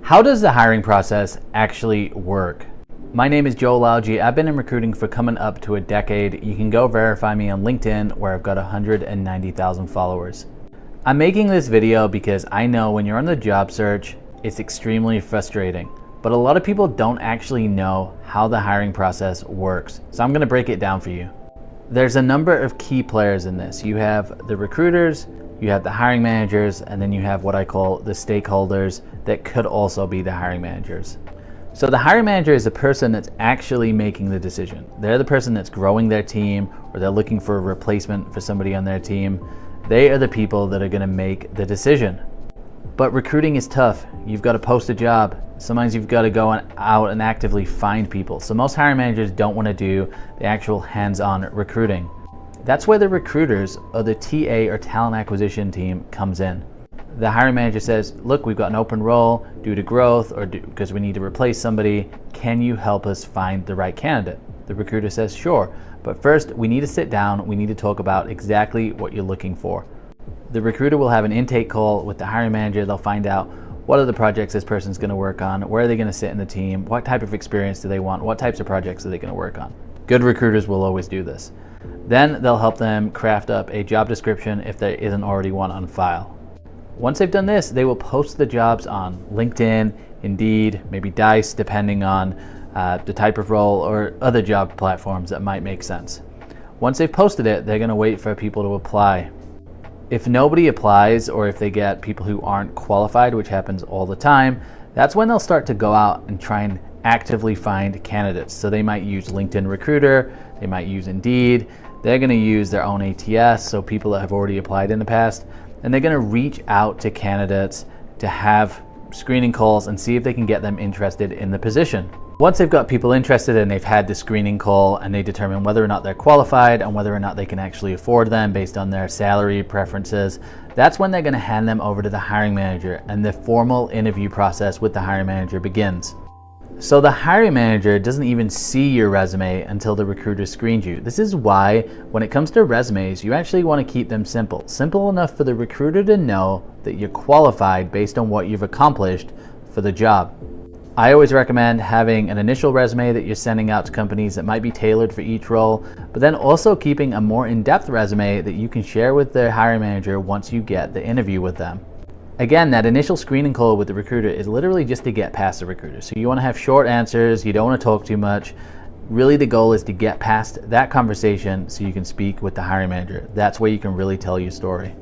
How does the hiring process actually work? My name is Joel Algie. I've been in recruiting for coming up to a decade. You can go verify me on LinkedIn, where I've got 190,000 followers. I'm making this video because I know when you're on the job search, it's extremely frustrating. But a lot of people don't actually know how the hiring process works. So I'm gonna break it down for you. There's a number of key players in this. You have the recruiters, you have the hiring managers, and then you have what I call the stakeholders that could also be the hiring managers. So the hiring manager is the person that's actually making the decision. They're the person that's growing their team, or they're looking for a replacement for somebody on their team. They are the people that are gonna make the decision. But recruiting is tough. You've got to post a job. Sometimes you've got to go out and actively find people. So most hiring managers don't want to do the actual hands-on recruiting. That's where the recruiters or the TA or talent acquisition team comes in. The hiring manager says, look, we've got an open role due to growth or because we need to replace somebody. Can you help us find the right candidate? The recruiter says, sure. But first, we need to sit down. We need to talk about exactly what you're looking for. The recruiter will have an intake call with the hiring manager. They'll find out what are the projects this person's going to work on, where are they going to sit in the team, what type of experience do they want, what types of projects are they going to work on. Good recruiters will always do this. Then they'll help them craft up a job description if there isn't already one on file. Once they've done this, they will post the jobs on LinkedIn, Indeed, maybe Dice, depending on the type of role, or other job platforms that might make sense. Once they've posted it, they're going to wait for people to apply. If nobody applies, or if they get people who aren't qualified, which happens all the time, that's when they'll start to go out and try and actively find candidates. So they might use LinkedIn Recruiter, they might use Indeed, they're gonna use their own ATS, so people that have already applied in the past, and they're gonna reach out to candidates to have screening calls and see if they can get them interested in the position. Once they've got people interested and they've had the screening call and they determine whether or not they're qualified and whether or not they can actually afford them based on their salary preferences, that's when they're going to hand them over to the hiring manager, and the formal interview process with the hiring manager begins. So the hiring manager doesn't even see your resume until the recruiter screens you. This is why when it comes to resumes, you actually want to keep them simple. Simple enough for the recruiter to know that you're qualified based on what you've accomplished for the job. I always recommend having an initial resume that you're sending out to companies that might be tailored for each role, but then also keeping a more in-depth resume that you can share with the hiring manager once you get the interview with them. Again, that initial screening call with the recruiter is literally just to get past the recruiter. So you want to have short answers, you don't want to talk too much. Really the goal is to get past that conversation so you can speak with the hiring manager. That's where you can really tell your story.